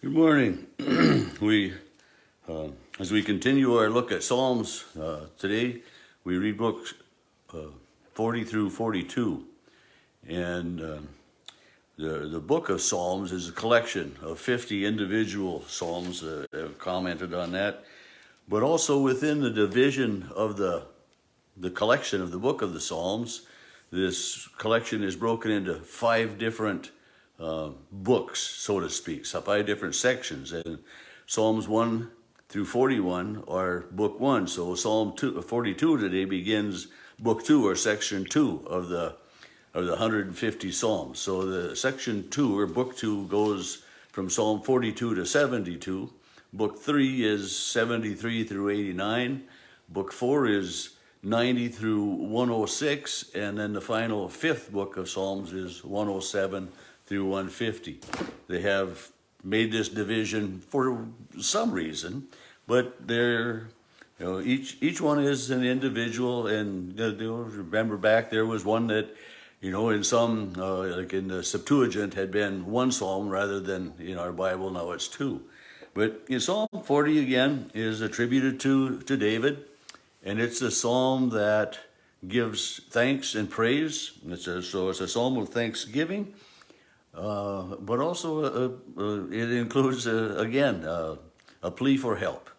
Good morning. we, as we continue our look at Psalms today, we read books 40 through 42. And the book of Psalms is a collection of 50 individual Psalms that have commented on that. But also within the division of the collection of the book of the Psalms, this collection is broken into 5 different books, so to speak, so 5 different sections. And Psalms 1 through 41 are book 1. So Psalm 42 today begins book 2, or section 2 of the 150 Psalms. So the section 2 or book 2 goes from Psalm 42 to 72. Book 3 is 73 through 89. Book 4 is 90 through 106. And then the final 5th book of Psalms is 107 through 150. They have made this division for some reason, but they're, each one is an individual. And remember back, there was one that, in some, like in the Septuagint, had been 1 psalm rather than in our Bible now it's 2. But in Psalm 40 again is attributed to David, and it's a psalm that gives thanks and praise. So it's a psalm of thanksgiving. But also it includes, again, a plea for help.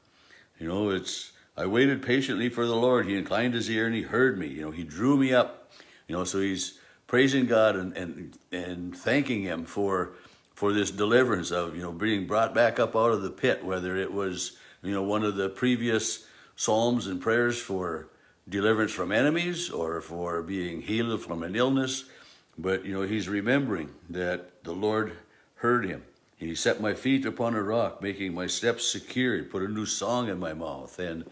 I waited patiently for the Lord. He inclined his ear and he heard me. He drew me up. So he's praising God and thanking him for this deliverance of, being brought back up out of the pit, whether it was, one of the previous psalms and prayers for deliverance from enemies or for being healed from an illness. But, he's remembering that the Lord heard him. He set my feet upon a rock, making my steps secure. He put a new song in my mouth. And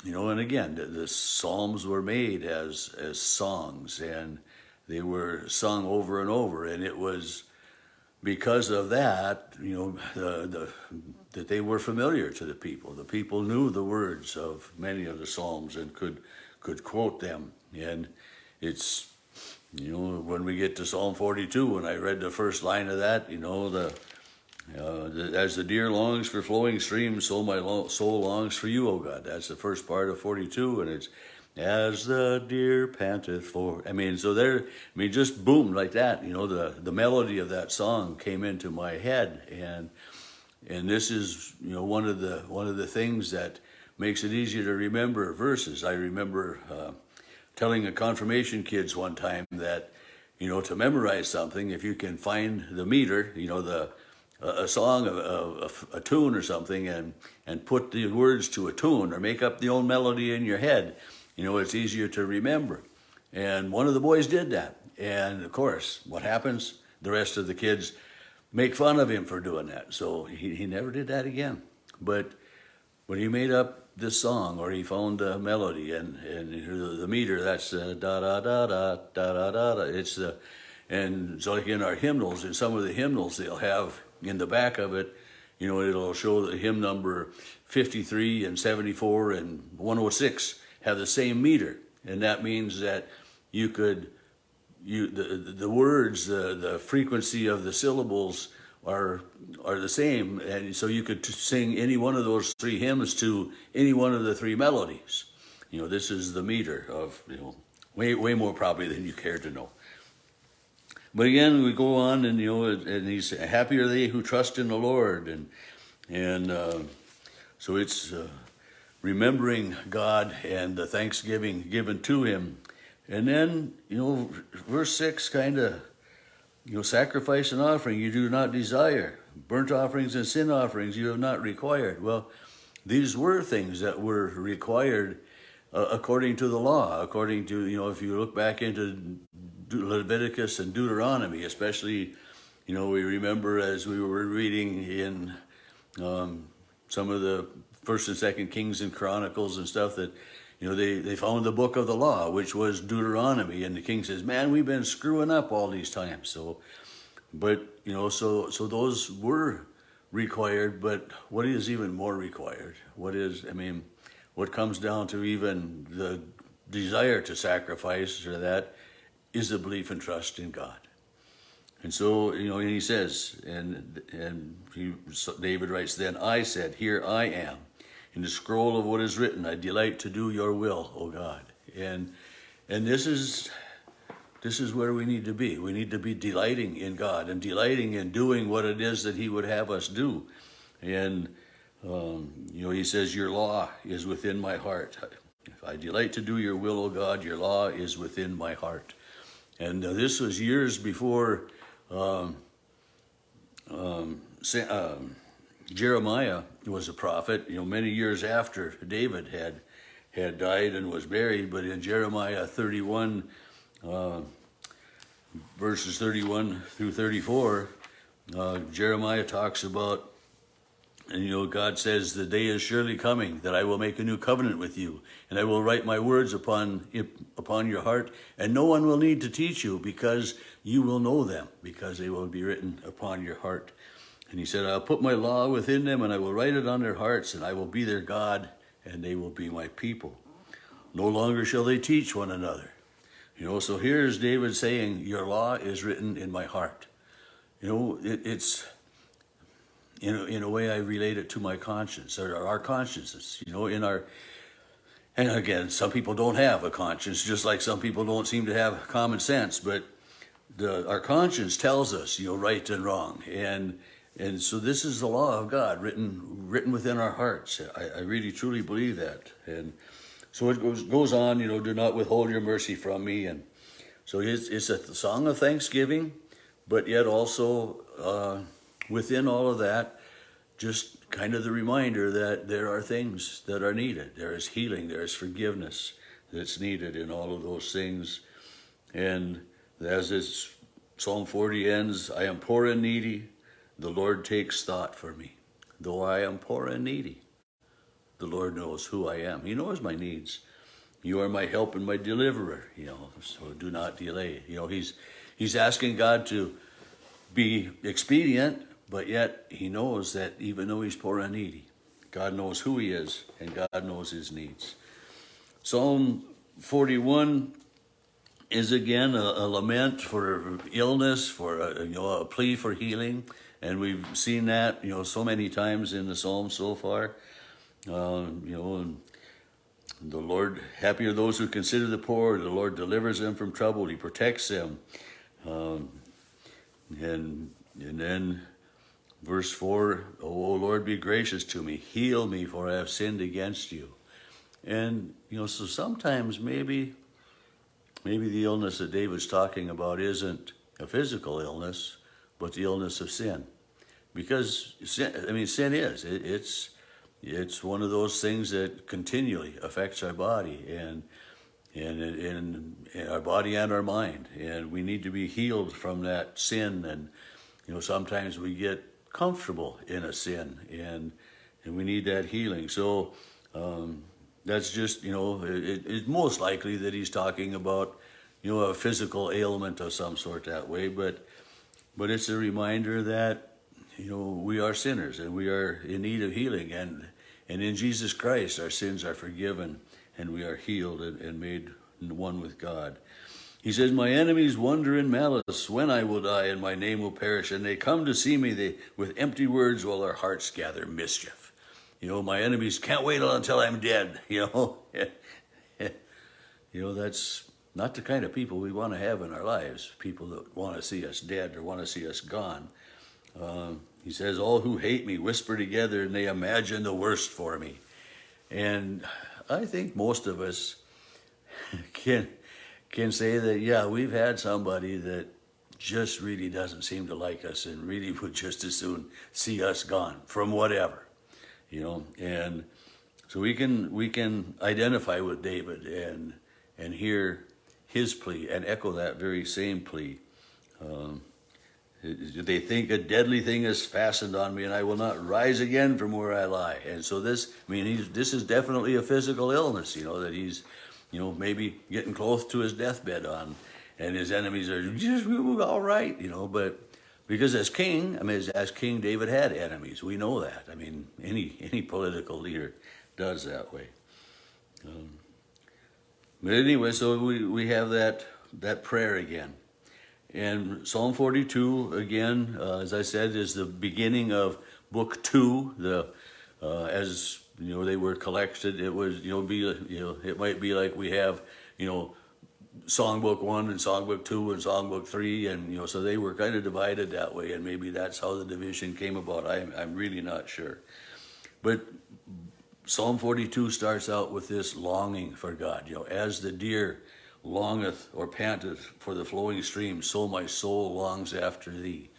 again, the Psalms were made as songs, and they were sung over and over. And it was because of that, that they were familiar to the people. The people knew the words of many of the Psalms and could quote them. And it's, when we get to Psalm 42, when I read the first line of that, as the deer longs for flowing streams, so my soul longs for you, O God. That's the first part of 42, and it's, as the deer panteth for. Just boom, like that. The melody of that song came into my head, and this is, one of the things that makes it easier to remember verses. I remember telling the confirmation kids one time that, to memorize something, if you can find the meter, a song, a tune or something, and put the words to a tune or make up the own melody in your head, it's easier to remember. And one of the boys did that. And of course, what happens? The rest of the kids make fun of him for doing that. So he never did that again. But when he made up this song, or he found the melody and the meter, that's da da da da da da da. It's and so like in our hymnals, in some of the hymnals, they'll have in the back of it, it'll show the hymn number 53 and 74 and 106 have the same meter, and that means that the words, the frequency of the syllables are the same, and so you could sing any one of those 3 hymns to any one of the 3 melodies. This is the meter of, way more probably than you care to know. But again, we go on, and and he's happy are they who trust in the Lord, and so it's remembering God and the thanksgiving given to him. And then verse 6 kind of, sacrifice and offering you do not desire. Burnt offerings and sin offerings you have not required. Well, these were things that were required according to the law, according to, if you look back into Leviticus and Deuteronomy, especially, we remember as we were reading in some of the 1st and 2nd Kings and Chronicles and stuff that, they found the book of the law, which was Deuteronomy, and the king says, man, we've been screwing up all these times. So those were required, but what is even more required? What comes down to even the desire to sacrifice or that is the belief and trust in God. And so, and he says, David writes, then I said, here I am. In the scroll of what is written, I delight to do your will, O God. And this is where we need to be. We need to be delighting in God and delighting in doing what it is that he would have us do. And, he says, your law is within my heart. If I delight to do your will, O God, your law is within my heart. And this was years before Jeremiah was a prophet, many years after David had died and was buried. But in Jeremiah 31, verses 31 through 34, Jeremiah talks about, and God says, the day is surely coming that I will make a new covenant with you, and I will write my words upon your heart, and no one will need to teach you, because you will know them, because they will be written upon your heart. And he said, I'll put my law within them, and I will write it on their hearts, and I will be their God, and they will be my people. No longer shall they teach one another. So here's David saying, your law is written in my heart. It's, in a way I relate it to my conscience, or our consciences, and again, some people don't have a conscience, just like some people don't seem to have common sense, but our conscience tells us, right and wrong. And so this is the law of God written within our hearts. I really truly believe that. And so it goes on, do not withhold your mercy from me. And so it's a song of thanksgiving, but yet also within all of that, just kind of the reminder that there are things that are needed. There is healing, there is forgiveness that's needed in all of those things. And as this Psalm 40 ends, I am poor and needy, the Lord takes thought for me. Though I am poor and needy, the Lord knows who I am. He knows my needs. You are my help and my deliverer, so do not delay. He's asking God to be expedient, but yet he knows that even though he's poor and needy, God knows who he is, and God knows his needs. Psalm 41 is again a lament for illness, for a plea for healing, and we've seen that so many times in the Psalms so far. And the Lord, happy are those who consider the poor. The Lord delivers them from trouble. He protects them. And then verse 4, O Lord, be gracious to me. Heal me, for I have sinned against you. And, so sometimes maybe the illness that David's talking about isn't a physical illness, but the illness of sin. Because sin is. It's one of those things that continually affects our body and our body and our mind. And we need to be healed from that sin. And, sometimes we get comfortable in a sin, and we need that healing. So that's just, it's most likely that he's talking about, a physical ailment of some sort that way. But it's a reminder that, we are sinners and we are in need of healing. And in Jesus Christ, our sins are forgiven and we are healed and made one with God. He says, my enemies wonder in malice when I will die and my name will perish. And they come to see me with empty words while their hearts gather mischief. My enemies can't wait until I'm dead. That's not the kind of people we want to have in our lives. People that want to see us dead or want to see us gone. He says, all who hate me whisper together and they imagine the worst for me. And I think most of us can say that, yeah, we've had somebody that just really doesn't seem to like us and really would just as soon see us gone from whatever, and so we can identify with David and hear his plea and echo that very same plea. They think a deadly thing is fastened on me and I will not rise again from where I lie. And so this is definitely a physical illness, that he's, maybe getting close to his deathbed on, and his enemies are just all right, but because as king David had enemies. We know that. Any political leader does that way. But anyway, so we have that prayer again. And Psalm 42, again, as I said, is the beginning of book 2. As you know, they were collected. It was, it might be like we have, Songbook 1 and Songbook 2 and Songbook 3, and so they were kind of divided that way, and maybe that's how the division came about. I'm really not sure. But Psalm 42 starts out with this longing for God. As the deer longeth or panteth for the flowing stream, so my soul longs after thee.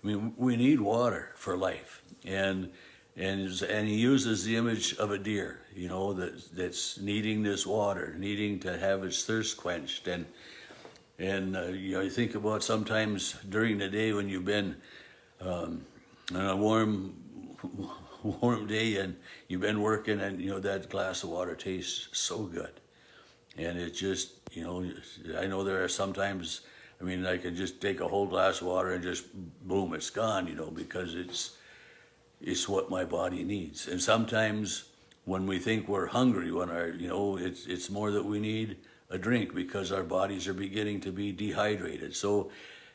I mean, we need water for life, and he uses the image of a deer, that's needing this water, needing to have its thirst quenched, and you think about sometimes during the day when you've been on a warm day and you've been working, and that glass of water tastes so good, and it just I know there are sometimes, I could just take a whole glass of water and just boom, it's gone, because it's what my body needs. And sometimes when we think we're hungry, when it's more that we need a drink because our bodies are beginning to be dehydrated. So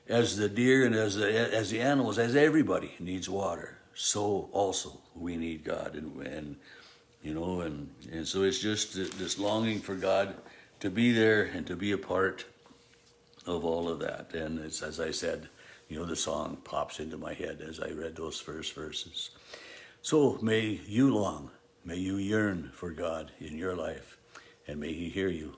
as the deer and as the animals, as everybody needs water, so also we need God. And so it's just this longing for God to be there and to be a part of all of that. And it's, as I said, the song pops into my head as I read those first verses. So may you long, may you yearn for God in your life, and may He hear you.